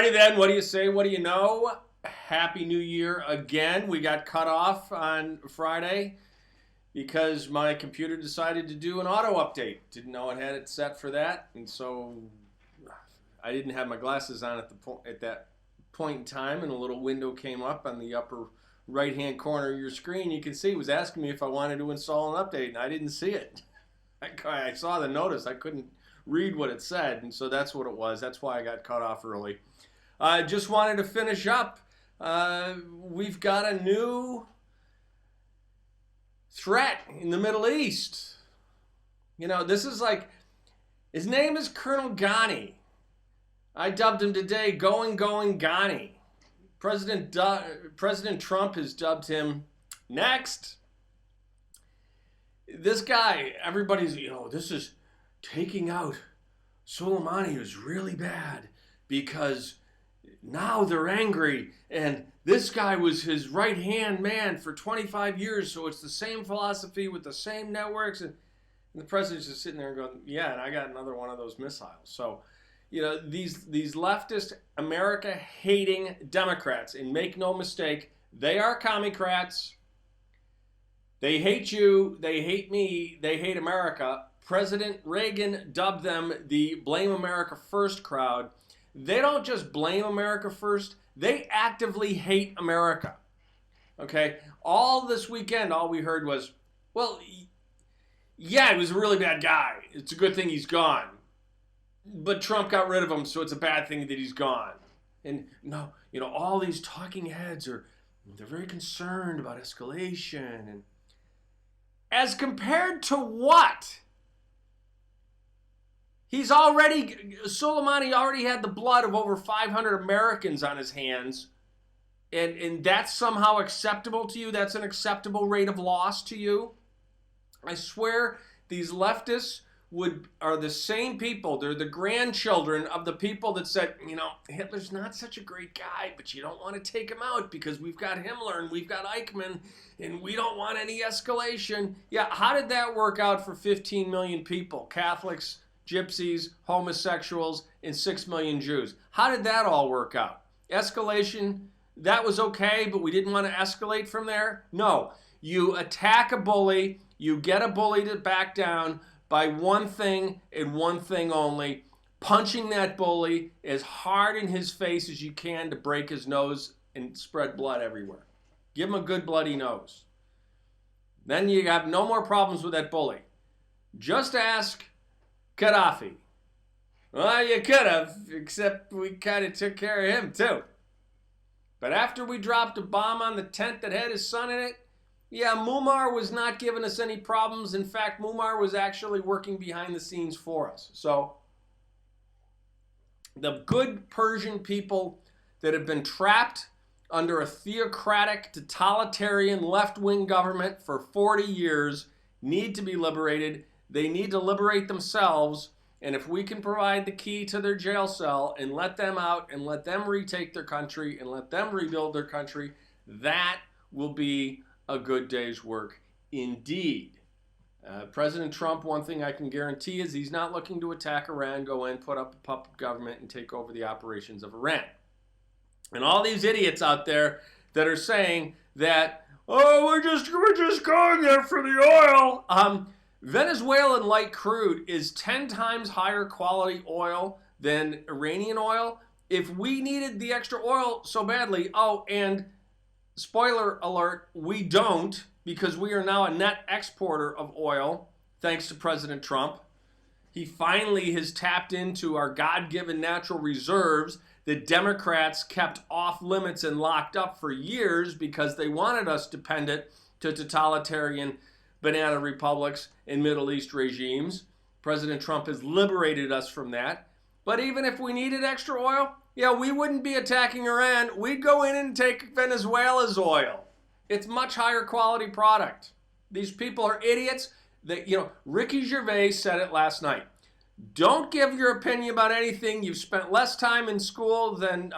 Alrighty then, what do you say? What do you know? Happy New Year again. We got cut off on Friday because my computer decided to do an auto update. Didn't know it had it set for that, and so I didn't have my glasses on at that point in time, and a little window came up on the upper right-hand corner of your screen. You can see it was asking me if I wanted to install an update, and I didn't see it. I saw the notice. I couldn't read what it said, and so that's what it was. That's why I got cut off early. I just wanted to finish up. We've got a new threat in the Middle East. You know, this is like, his name is Colonel Ghani. I dubbed him today Going Ghani. President Trump has dubbed him next. This guy, everybody's, this is taking out Soleimani is really bad because now they're angry, and this guy was his right-hand man for 25 years, so it's the same philosophy with the same networks, and the president's just sitting there going, yeah, and I got another one of those missiles. So, these leftist, America-hating Democrats, and make no mistake, they are commie-crats. They hate you, they hate me, they hate America. President Reagan dubbed them the Blame America First crowd. They don't just blame America first, they actively hate America. Okay? All this weekend, all we heard was, well, yeah, he was a really bad guy. It's a good thing he's gone. But Trump got rid of him, so it's a bad thing that he's gone. And no, all these talking heads they're very concerned about escalation. And as compared to what? Soleimani already had the blood of over 500 Americans on his hands, and that's somehow acceptable to you? That's an acceptable rate of loss to you? I swear these leftists are the same people. They're the grandchildren of the people that said, Hitler's not such a great guy, but you don't want to take him out because we've got Himmler and we've got Eichmann, and we don't want any escalation. Yeah, how did that work out for 15 million people? Catholics, gypsies, homosexuals, and 6 million Jews. How did that all work out? Escalation, that was okay, but we didn't want to escalate from there? No. You attack a bully, you get a bully to back down by one thing and one thing only, punching that bully as hard in his face as you can to break his nose and spread blood everywhere. Give him a good bloody nose. Then you have no more problems with that bully. Just ask Gaddafi. Well, you could have, except we kind of took care of him too. But after we dropped a bomb on the tent that had his son in it, yeah, Muammar was not giving us any problems. In fact, Muammar was actually working behind the scenes for us. So the good Persian people that have been trapped under a theocratic, totalitarian, left-wing government for 40 years need to be liberated. They need to liberate themselves. And if we can provide the key to their jail cell and let them out and let them retake their country and let them rebuild their country, that will be a good day's work indeed. President Trump, one thing I can guarantee is he's not looking to attack Iran, go in, put up a puppet government, and take over the operations of Iran. And all these idiots out there that are saying that, we're just going there for the oil. Venezuelan light crude is 10 times higher quality oil than Iranian oil. If we needed the extra oil so badly, and spoiler alert, we don't, because we are now a net exporter of oil, thanks to President Trump. He finally has tapped into our God-given natural reserves that Democrats kept off limits and locked up for years because they wanted us dependent to totalitarian banana republics and Middle East regimes. President Trump has liberated us from that. But even if we needed extra oil, we wouldn't be attacking Iran. We'd go in and take Venezuela's oil. It's much higher quality product. These people are idiots. Ricky Gervais said it last night. Don't give your opinion about anything. You've spent less time in school than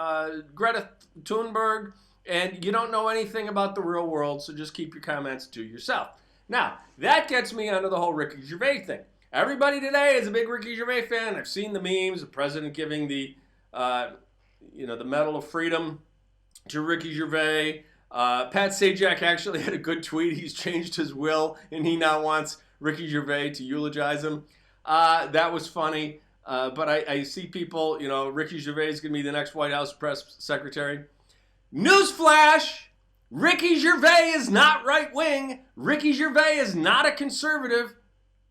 Greta Thunberg, and you don't know anything about the real world, so just keep your comments to yourself. Now, that gets me onto the whole Ricky Gervais thing. Everybody today is a big Ricky Gervais fan. I've seen the memes, the president giving the the Medal of Freedom to Ricky Gervais. Pat Sajak actually had a good tweet. He's changed his will, and he now wants Ricky Gervais to eulogize him. That was funny. But I see people, Ricky Gervais is going to be the next White House press secretary. Newsflash! Ricky Gervais is not right-wing. Ricky Gervais is not a conservative.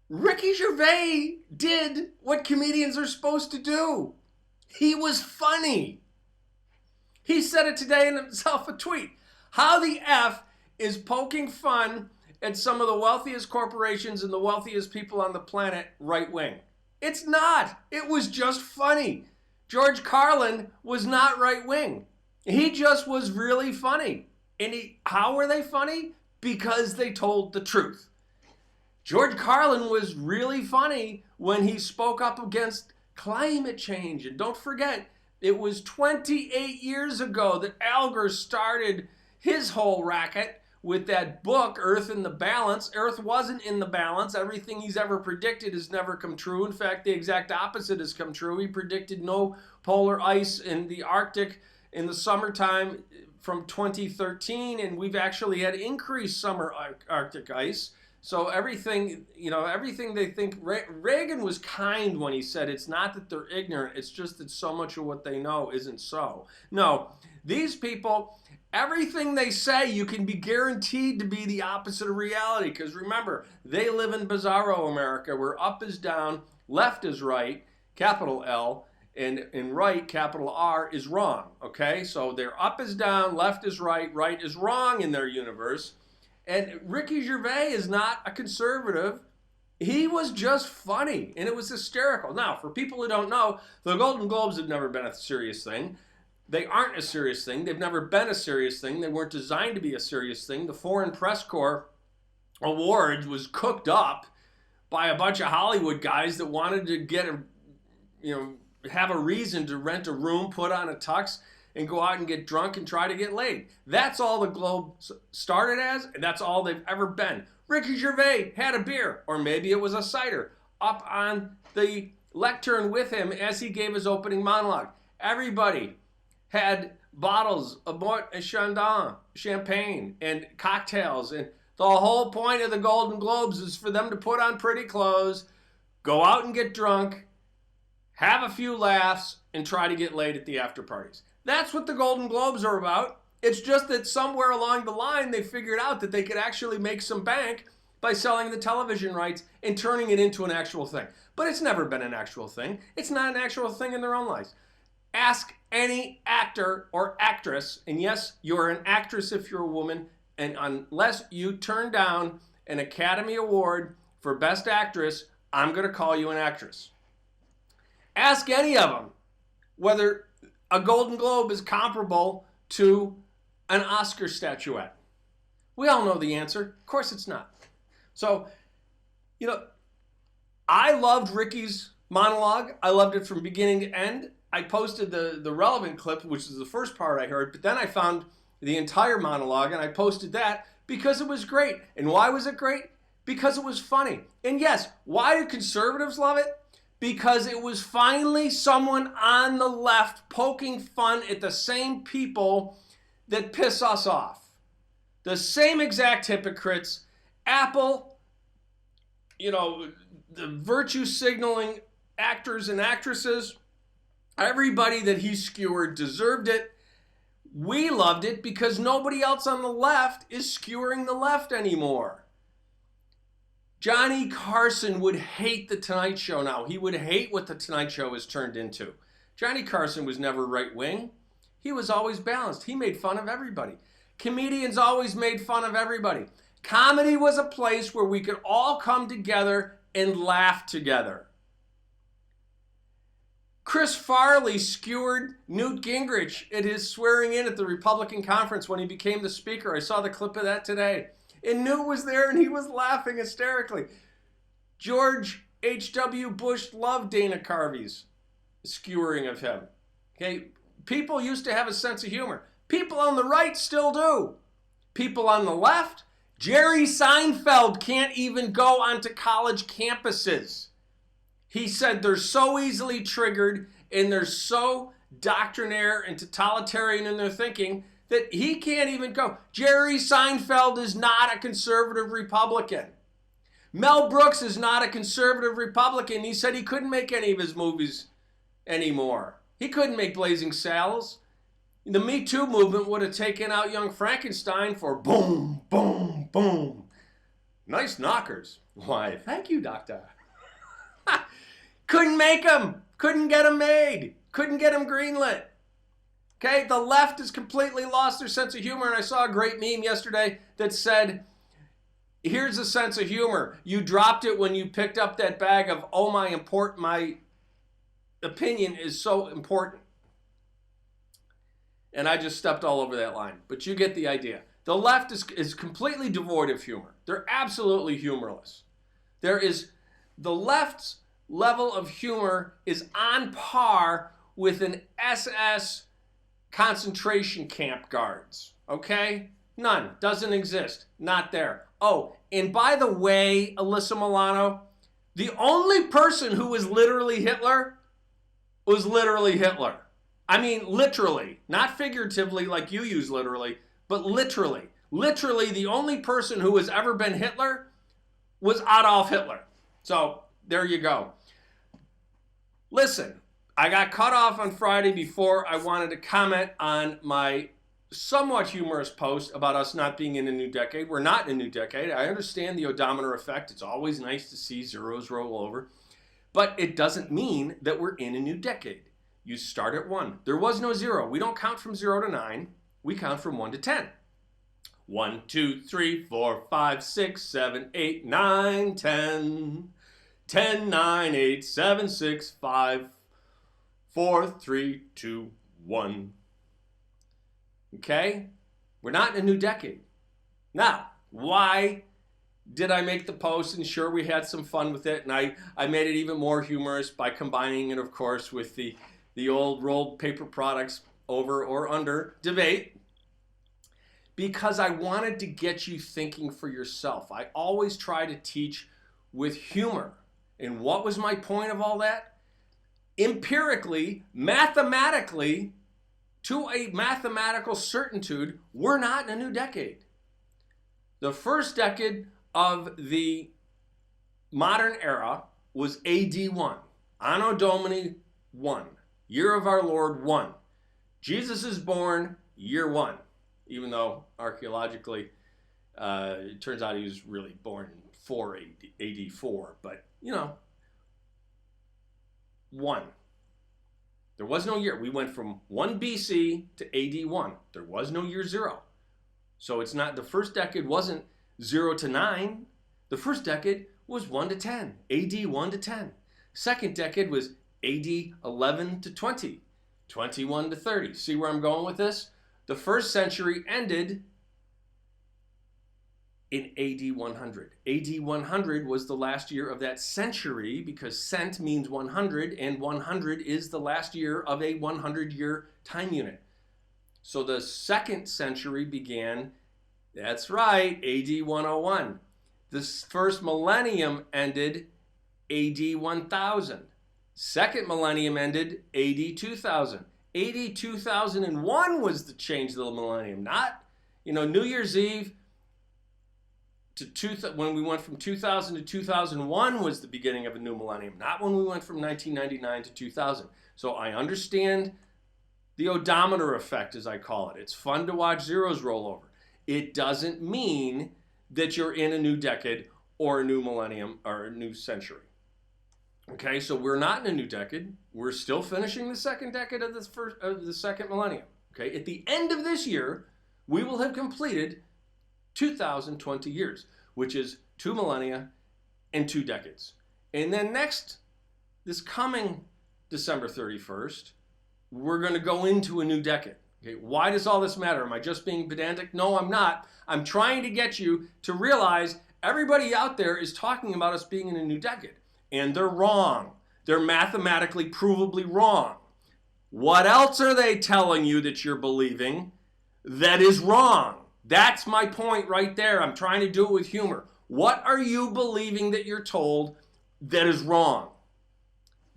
Ricky Gervais did what comedians are supposed to do. He was funny. He said it today in himself a tweet. How the F is poking fun at some of the wealthiest corporations and the wealthiest people on the planet right-wing? It's not. It was just funny. George Carlin was not right-wing. He just was really funny. And how were they funny? Because they told the truth. George Carlin was really funny when he spoke up against climate change. And don't forget, it was 28 years ago that Al Gore started his whole racket with that book, Earth in the Balance. Earth wasn't in the balance. Everything he's ever predicted has never come true. In fact, the exact opposite has come true. He predicted no polar ice in the Arctic in the summertime from 2013, and we've actually had increased summer Arctic ice. So everything they think, Reagan was kind when he said it's not that they're ignorant, it's just that so much of what they know isn't so. No, these people, everything they say, you can be guaranteed to be the opposite of reality. Because remember, they live in bizarro America, where up is down, left is right, capital L, and right, capital R, is wrong. Okay? So their up is down, left is right is wrong in their universe. And Ricky Gervais is not a conservative. He was just funny, and it was hysterical. Now, for people who don't know, the Golden Globes have never been a serious thing. They aren't a serious thing. They've never been a serious thing. They weren't designed to be a serious thing. The Foreign Press Corps Awards was cooked up by a bunch of Hollywood guys that wanted to get have a reason to rent a room, put on a tux, and go out and get drunk and try to get laid. That's all the Globe started as, and that's all they've ever been. Ricky Gervais had a beer, or maybe it was a cider, up on the lectern with him as he gave his opening monologue. Everybody had bottles of Mort and Chandon, champagne, and cocktails, and the whole point of the Golden Globes is for them to put on pretty clothes, go out and get drunk, have a few laughs, and try to get laid at the after parties. That's what the Golden Globes are about. It's just that somewhere along the line they figured out that they could actually make some bank by selling the television rights and turning it into an actual thing. But it's never been an actual thing. It's not an actual thing in their own lives. Ask any actor or actress, and yes, you're an actress if you're a woman, and unless you turn down an Academy Award for Best Actress, I'm going to call you an actress. Ask any of them whether a Golden Globe is comparable to an Oscar statuette. We all know the answer. Of course it's not. So, I loved Ricky's monologue. I loved it from beginning to end. I posted the relevant clip, which is the first part I heard, but then I found the entire monologue and I posted that because it was great. And why was it great? Because it was funny. And yes, why do conservatives love it? Because it was finally someone on the left poking fun at the same people that piss us off. The same exact hypocrites. Apple, the virtue signaling actors and actresses, everybody that he skewered deserved it. We loved it because nobody else on the left is skewering the left anymore. Johnny Carson would hate The Tonight Show now. He would hate what The Tonight Show has turned into. Johnny Carson was never right-wing. He was always balanced. He made fun of everybody. Comedians always made fun of everybody. Comedy was a place where we could all come together and laugh together. Chris Farley skewered Newt Gingrich at his swearing in at the Republican conference when he became the speaker. I saw the clip of that today. And Newt was there and he was laughing hysterically. George H.W. Bush loved Dana Carvey's skewering of him. Okay, people used to have a sense of humor. People on the right still do. People on the left, Jerry Seinfeld can't even go onto college campuses. He said they're so easily triggered and they're so doctrinaire and totalitarian in their thinking that he can't even go. Jerry Seinfeld is not a conservative Republican. Mel Brooks is not a conservative Republican. He said he couldn't make any of his movies anymore. He couldn't make Blazing Saddles. The Me Too movement would have taken out Young Frankenstein for boom, boom, boom. Nice knockers. Why, thank you, doctor. Couldn't make them. Couldn't get them made. Couldn't get them greenlit. Okay, the left has completely lost their sense of humor. And I saw a great meme yesterday that said, here's a sense of humor. You dropped it when you picked up that bag of, oh, my opinion is so important. And I just stepped all over that line. But you get the idea. The left is completely devoid of humor. They're absolutely humorless. The left's level of humor is on par with an SS concentration camp guards. Okay? None. Doesn't exist. Not there. Oh, and by the way, Alyssa Milano, the only person who was literally Hitler was literally Hitler. I mean, literally, not figuratively like you use literally, but literally. Literally, the only person who has ever been Hitler was Adolf Hitler. So, there you go. Listen, I got cut off on Friday before I wanted to comment on my somewhat humorous post about us not being in a new decade. We're not in a new decade. I understand the odometer effect. It's always nice to see zeros roll over. But it doesn't mean that we're in a new decade. You start at 1. There was no 0. We don't count from 0 to 9. We count from 1 to 10. 1, 2, 3, 4, 5, 6, 7, 8, 9, 10. 10, 9, 8, 7, 6, 5, 4, 3, 2, 1. Okay? We're not in a new decade. Now, why did I make the post? And sure, we had some fun with it. And I made it even more humorous by combining it, of course, with the old rolled paper products over or under debate. Because I wanted to get you thinking for yourself. I always try to teach with humor. And what was my point of all that? Empirically, mathematically, to a mathematical certainty, we're not in a new decade. The first decade of the modern era was AD 1. Anno Domini 1. Year of our Lord 1. Jesus is born year 1. Even though archaeologically, it turns out he was really born in 4 AD 4. But, 1. There was no year. We went from 1 BC to AD 1. There was no year 0. So it's not, the first decade wasn't 0 to 9. The first decade was 1 to 10. AD 1 to 10. Second decade was AD 11 to 20. 21 to 30. See where I'm going with this? The first century ended in AD 100. AD 100 was the last year of that century because cent means 100 and 100 is the last year of a 100-year time unit. So the second century began, that's right, AD 101. The first millennium ended AD 1000. Second millennium ended AD 2000. AD 2001 was the change of the millennium, not, New Year's Eve when we went from 2000 to 2001 was the beginning of a new millennium, not when we went from 1999 to 2000. So I understand the odometer effect, as I call it. It's fun to watch zeros roll over. It doesn't mean that you're in a new decade or a new millennium or a new century. Okay, so we're not in a new decade. We're still finishing the second decade of the second millennium. Okay, at the end of this year, we will have completed 2020 years, which is 2 millennia and 2 decades. And then this coming December 31st, we're going to go into a new decade. Okay, why does all this matter? Am I just being pedantic? No, I'm not. I'm trying to get you to realize everybody out there is talking about us being in a new decade. And they're wrong. They're mathematically provably wrong. What else are they telling you that you're believing that is wrong? That's my point right there. I'm trying to do it with humor. What are you believing that you're told that is wrong?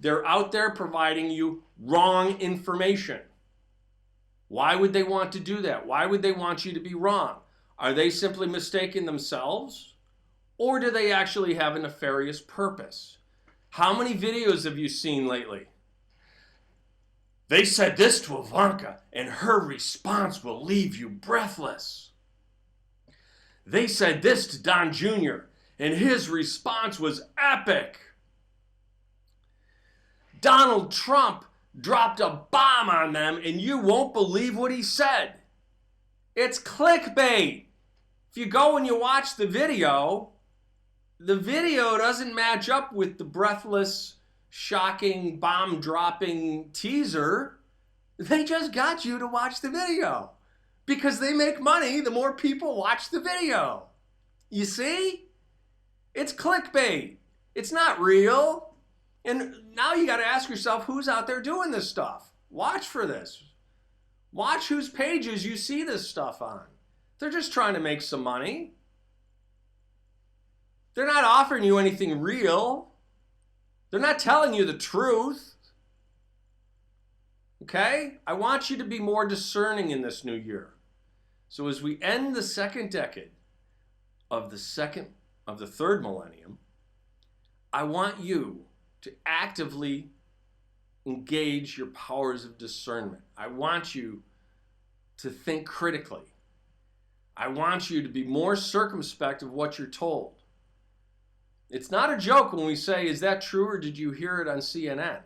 They're out there providing you wrong information. Why would they want to do that? Why would they want you to be wrong? Are they simply mistaking themselves? Or do they actually have a nefarious purpose? How many videos have you seen lately? They said this to Ivanka, and her response will leave you breathless. They said this to Don Jr., and his response was epic. Donald Trump dropped a bomb on them, and you won't believe what he said. It's clickbait. If you go and you watch the video doesn't match up with the breathless, shocking, bomb-dropping teaser. They just got you to watch the video because they make money the more people watch the video. You see? It's clickbait. It's not real. And now you got to ask yourself, who's out there doing this stuff? Watch for this. Watch whose pages you see this stuff on. They're just trying to make some money. They're not offering you anything real. They're not telling you the truth. Okay? I want you to be more discerning in this new year. So as we end the second decade of the third millennium, I want you to actively engage your powers of discernment. I want you to think critically. I want you to be more circumspect of what you're told. It's not a joke when we say, is that true or did you hear it on CNN?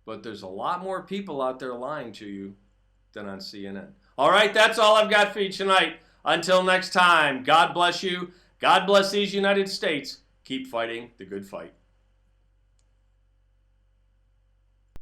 But there's a lot more people out there lying to you than on CNN. All right, that's all I've got for you tonight. Until next time, God bless you. God bless these United States. Keep fighting the good fight.